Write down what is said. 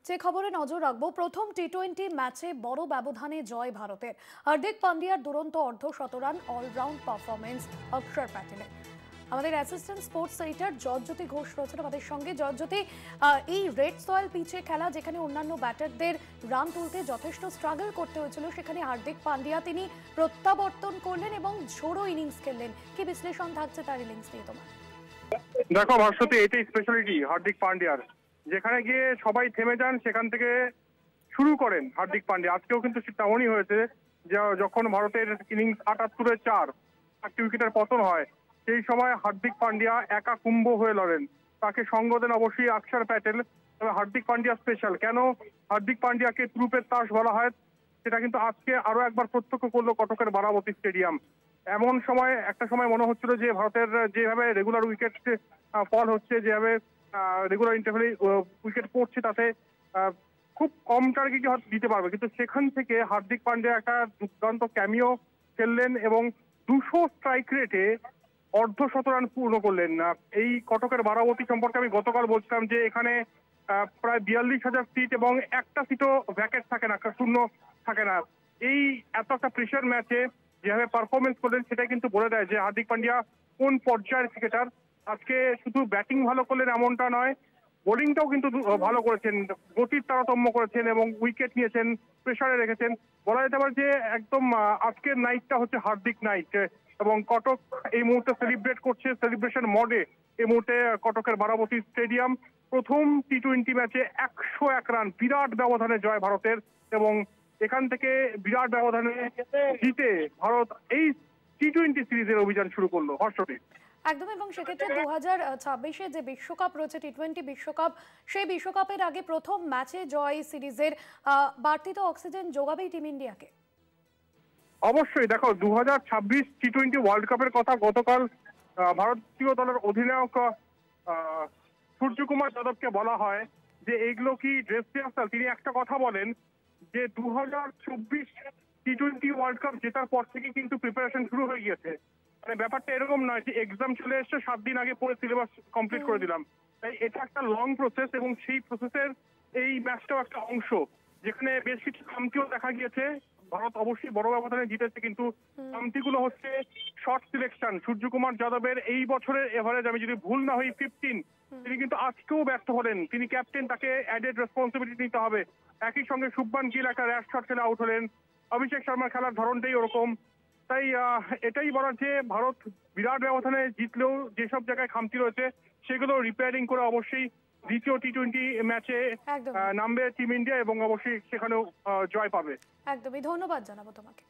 যে খবরে নজর রাখবো, প্রথম টি-20 ম্যাচে বড় ব্যবধানে জয় ভারতের। হার্দিক পান্ডিয়ার দুরন্ত অর্ধশতরান অলরাউন্ড পারফরমেন্স অক্ষর প্যাটেলের। আমাদের assistant sports editor Joyjyoti Ghosh রয়েছেন আমাদের সঙ্গে। জয়জ্যোতি, এই রেড সয়েল পিচে খেলা, যেখানে অন্যান্য ব্যাটারদের রান তুলতে যথেষ্ট স্ট্রাগল করতে হয়েছিল, সেখানে হার্দিক পান্ডিয়া তিনি প্রত্যাবর্তন করলেন এবং ঝোড়ো ইনিংস খেললেন। কি বিশ্লেষণ থাকছে তার ইনিংস নিয়ে তোমার? দেখো ভাস্বতী, এটাই স্পেশালিটি হার্দিক পান্ডিয়ার। যেখানে গিয়ে সবাই থেমে যান, সেখান থেকে শুরু করেন হার্দিক পান্ডিয়া। আজকেও কিন্তু তেমনই হয়েছে, যখন ভারতের ইনিংস ৭৮-৪ চারটি উইকেটের পতন হয়, সেই সময় হার্দিক পান্ডিয়া একা কুম্ভ হয়ে লড়েন। তাকে সঙ্গ দেন অবশ্যই অক্ষর প্যাটেল। তবে হার্দিক পান্ডিয়া স্পেশাল। কেন হার্দিক পান্ডিয়াকে ত্রুপের তাস বলা হয়, সেটা কিন্তু আজকে আরো একবার প্রত্যক্ষ করলো কটকের বারাবতী স্টেডিয়াম। এমন সময় একটা সময় মনে হচ্ছিল যে ভারতের যেভাবে রেগুলার উইকেট ফল হচ্ছে, যেভাবে রেগুলার ইন্টারভ্যালে উইকেট পড়ছে, তাতে খুব কম টার্গেটই হয়তো দিতে পারবে, কিন্তু সেখান থেকে হার্দিক পান্ডিয়া একটা দুর্দান্ত ক্যামিও খেললেন এবং 200 স্ট্রাইক রেটে অর্ধশতরান পূর্ণ করলেন। এই কটকের বারাবতী সম্পর্কে আমি গতকাল বলছিলাম যে এখানে প্রায় 42,000 সিট এবং একটা সিটও ভ্যাকেট থাকে না, শূন্য থাকে না। এই এত একটা প্রেশার ম্যাচে যেভাবে পারফরমেন্স করলেন, সেটাই কিন্তু বলে দেয় যে হার্দিক পান্ডিয়া কোন পর্যায়ের ক্রিকেটার। আজকে শুধু ব্যাটিং ভালো করলেন এমনটা নয়, বোলিংটাও কিন্তু ভালো করেছেন, গতির তারতম্য করেছেন এবং উইকেট নিয়েছেন, প্রেসারে রেখেছেন। বলা যেতে পারে যে একদম আজকের নাইটটা হচ্ছে হার্দিক নাইট। এবং কটক এই মুহূর্তে সেলিব্রেট করছে, সেলিব্রেশন মোডে এই মুহূর্তে কটকের বারাবতী স্টেডিয়াম। প্রথম টি-20 ম্যাচে 101 রান, বিরাট ব্যবধানে জয় ভারতের। এবং এখান থেকে বিরাট ব্যবধানে জিতে ভারত এই টি-20 সিরিজের অভিযান শুরু করলো। হর্ষটি একদম। এবং সেক্ষেত্রে 2026-এ যে বিশ্বকাপ রয়েছে, টি-20 বিশ্বকাপ, সেই বিশ্বকাপের আগে প্রথম ম্যাচে জয় সিরিজের বাড়তি তো অক্সিজেন যোগাবেই টিম ইন্ডিয়াকে। অবশ্যই। দেখো, 2026 টি-20 ওয়ার্ল্ড কাপের কথা গতকাল ভারতীয় দলের অধিনায়ক সূর্যকুমার যাদবকে বলা হয় যে এগুলো কি ড্রেস রিহার্সাল। তিনি একটা কথা বলেন যে 2024 টি-20 ওয়ার্ল্ড কাপ জেতার পর থেকে কিন্তু প্রিপারেশন শুরু হয়ে গিয়েছে। মানে ব্যাপারটা এরকম নয় যে এক্সাম চলে এসছে, 7 দিন আগে পড়ে সিলেবাস কমপ্লিট করে দিলাম। তাই এটা একটা লং প্রসেস এবং সেই প্রসেসের এই ম্যাচটাও একটা অংশ, যেখানে বেশ কিছু খামতিও দেখা গিয়েছে। ভারত অবশ্যই বড় ব্যবধানে জিতেছে, কিন্তু খামতিগুলো হচ্ছে শর্ট সিলেকশন। সূর্যকুমার যাদবের এই বছরের এভারেজ, আমি যদি ভুল না হই, 15। তিনি কিন্তু আজকেও ব্যর্থ হলেন। তিনি ক্যাপ্টেন, তাকে অ্যাডেড রেসপন্সিবিলিটি নিতে হবে। একই সঙ্গে শুভমান গিল একটা র্যাশ শট খেলে আউট হলেন। অভিষেক শর্মার খেলার ধরনটাই ওরকম। তাই এটাই বলার যে ভারত বিরাট ব্যবধানে জিতলেও যেসব জায়গায় খামতি রয়েছে, সেগুলো রিপেয়ারিং করে অবশ্যই দ্বিতীয় টি-20 ম্যাচে নামবে টিম ইন্ডিয়া এবং অবশ্যই সেখানেও জয় পাবে। একদমই। ধন্যবাদ জানাবো তোমাকে।